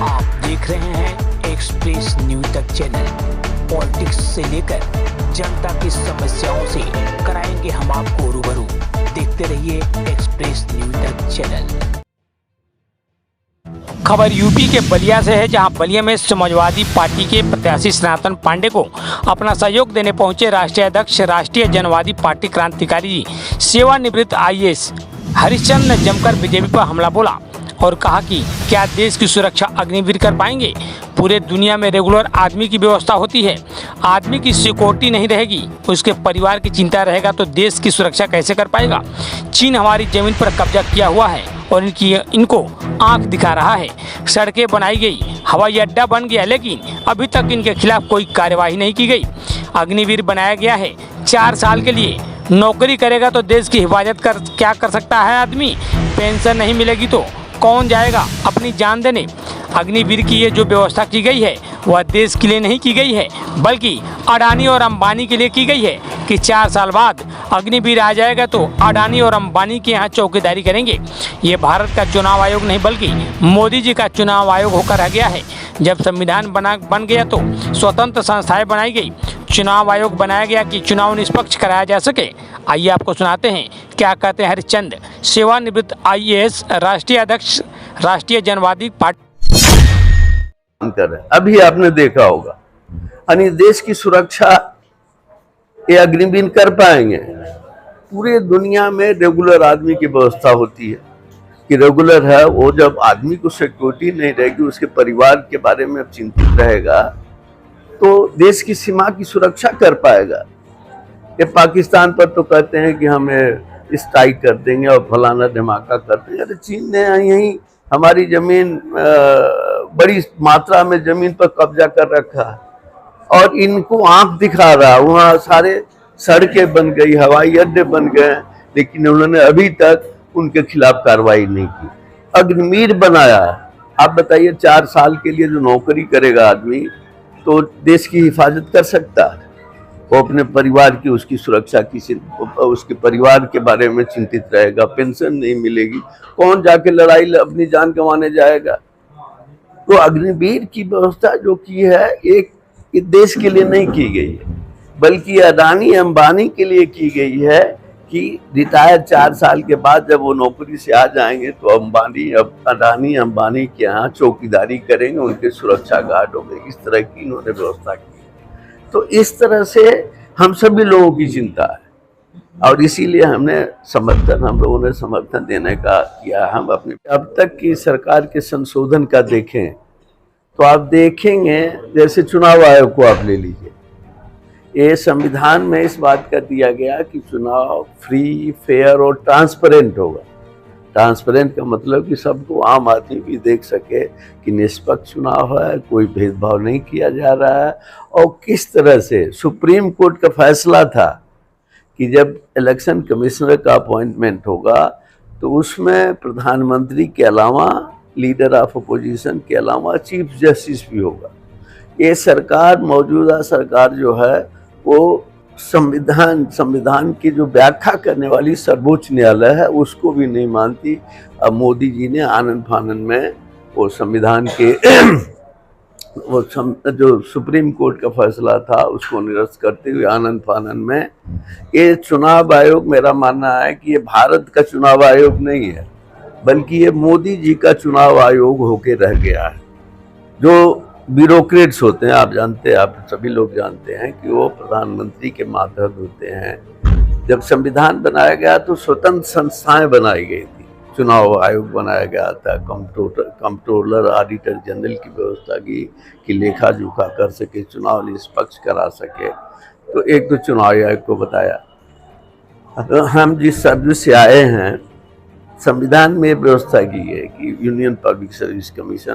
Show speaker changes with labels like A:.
A: आप देख रहे हैं एक्सप्रेस न्यूज तक चैनल। पॉलिटिक्स से लेकर जनता की समस्याओं से कराएंगे हम आपको रूबरू। देखते रहिए एक्सप्रेस न्यूज तक चैनल। खबर यूपी के बलिया से है, जहां बलिया में समाजवादी पार्टी के प्रत्याशी सनातन पांडे को अपना सहयोग देने पहुंचे राष्ट्रीय अध्यक्ष राष्ट्रीय जनवादी पार्टी क्रांतिकारी सेवानिवृत्त आईएएस हरिश्चंद्र ने जमकर बीजेपी पर हमला बोला और कहा कि क्या देश की सुरक्षा अग्निवीर कर पाएंगे। पूरे दुनिया में रेगुलर आदमी की व्यवस्था होती है, आदमी की सिक्योरिटी नहीं रहेगी, उसके परिवार की चिंता रहेगा तो देश की सुरक्षा कैसे कर पाएगा। चीन हमारी जमीन पर कब्जा किया हुआ है और इनको आंख दिखा रहा है। सड़कें बनाई गई, हवाई अड्डा बन गया, लेकिन अभी तक इनके खिलाफ कोई कार्यवाही नहीं की गई। अग्निवीर बनाया गया है 4 साल के लिए, नौकरी करेगा तो देश की हिफाजत क्या कर सकता है आदमी। पेंशन नहीं मिलेगी तो कौन जाएगा अपनी जान देने। अग्निवीर की ये जो व्यवस्था की गई है वह देश के लिए नहीं की गई है, बल्कि अडानी और अंबानी के लिए की गई है कि 4 साल बाद अग्निवीर आ जाएगा तो अडानी और अंबानी के यहाँ चौकीदारी करेंगे। ये भारत का चुनाव आयोग नहीं बल्कि मोदी जी का चुनाव आयोग होकर रह गया है। जब संविधान बन गया तो स्वतंत्र संस्थाएं बनाई गई, चुनाव आयोग बनाया गया कि चुनाव निष्पक्ष कराया जा सके। आइए आपको सुनाते हैं क्या कहते हैं हरिश्चंद्र, सेवानिवृत्त आईएएस राष्ट्रीय अध्यक्ष राष्ट्रीय जनवादी पार्टी।
B: अभी आपने देखा होगा यानी देश की सुरक्षा ये अग्निवीर कर पाएंगे। पूरे दुनिया में रेगुलर आदमी की व्यवस्था होती है कि रेगुलर है वो, जब आदमी को सिक्योरिटी नहीं रहेगी, उसके परिवार के बारे में चिंतित रहेगा तो देश की सीमा की सुरक्षा कर पाएगा। ये पाकिस्तान पर तो कहते हैं कि हमें स्ट्राइक कर देंगे और फलाना धमाका कर देंगे। अरे चीन ने यहीं हमारी जमीन बड़ी मात्रा में जमीन पर कब्जा कर रखा है और इनको आंख दिखा रहा। वहाँ सारे सड़कें बन गई, हवाई अड्डे बन गए, लेकिन उन्होंने अभी तक उनके खिलाफ कार्रवाई नहीं की। अग्निवीर बनाया। आप बताइए 4 साल के लिए जो नौकरी करेगा आदमी तो देश की हिफाजत कर सकता है। वो अपने परिवार की, उसकी सुरक्षा की, उसके परिवार के बारे में चिंतित रहेगा। पेंशन नहीं मिलेगी, कौन जाके लड़ाई अपनी जान गंवाने जाएगा। तो अग्निवीर की व्यवस्था जो की है एक देश के लिए नहीं की गई है, बल्कि अडानी अंबानी के लिए की गई है कि रिटायर 4 साल के बाद जब वो नौकरी से आ जाएंगे तो अडानी अंबानी के यहाँ चौकीदारी करेंगे, उनके सुरक्षा गार्ड होंगे। इस तरह की इन्होंने व्यवस्था की। तो इस तरह से हम सभी लोगों की चिंता है और इसीलिए हम लोगों ने समर्थन देने का किया। हम अपने अब तक की सरकार के संशोधन का देखें तो आप देखेंगे, जैसे चुनाव आयोग को आप ले लीजिए, ये संविधान में इस बात का दिया गया कि चुनाव फ्री, फेयर और ट्रांसपेरेंट होगा। ट्रांसपेरेंट का मतलब कि सबको, आम आदमी भी देख सके कि निष्पक्ष चुनाव है, कोई भेदभाव नहीं किया जा रहा है। और किस तरह से सुप्रीम कोर्ट का फैसला था कि जब इलेक्शन कमिश्नर का अपॉइंटमेंट होगा तो उसमें प्रधानमंत्री के अलावा, लीडर ऑफ अपोजिशन के अलावा चीफ जस्टिस भी होगा। ये सरकार, मौजूदा सरकार जो है वो संविधान की जो व्याख्या करने वाली सर्वोच्च न्यायालय है उसको भी नहीं मानती। अब मोदी जी ने आनन फानन में वो संविधान के जो सुप्रीम कोर्ट का फैसला था उसको निरस्त करते हुए आनन फानन में ये चुनाव आयोग, मेरा मानना है कि ये भारत का चुनाव आयोग नहीं है, बल्कि ये मोदी जी का चुनाव आयोग होके रह गया है। जो ब्यूरोक्रेट्स होते हैं, आप सभी लोग जानते हैं कि वो प्रधानमंत्री के मातहत होते हैं। जब संविधान बनाया गया तो स्वतंत्र संस्थाएं बनाई गई थी, चुनाव आयोग बनाया गया था, कंट्रोलर, ऑडिटर जनरल की व्यवस्था की कि लेखा जोखा कर सके, चुनाव निष्पक्ष करा सके। तो एक तो चुनाव आयोग को बताया। हम जिस सर्विस से आए हैं, संविधान में व्यवस्था की है कि यूनियन पब्लिक सर्विस कमीशन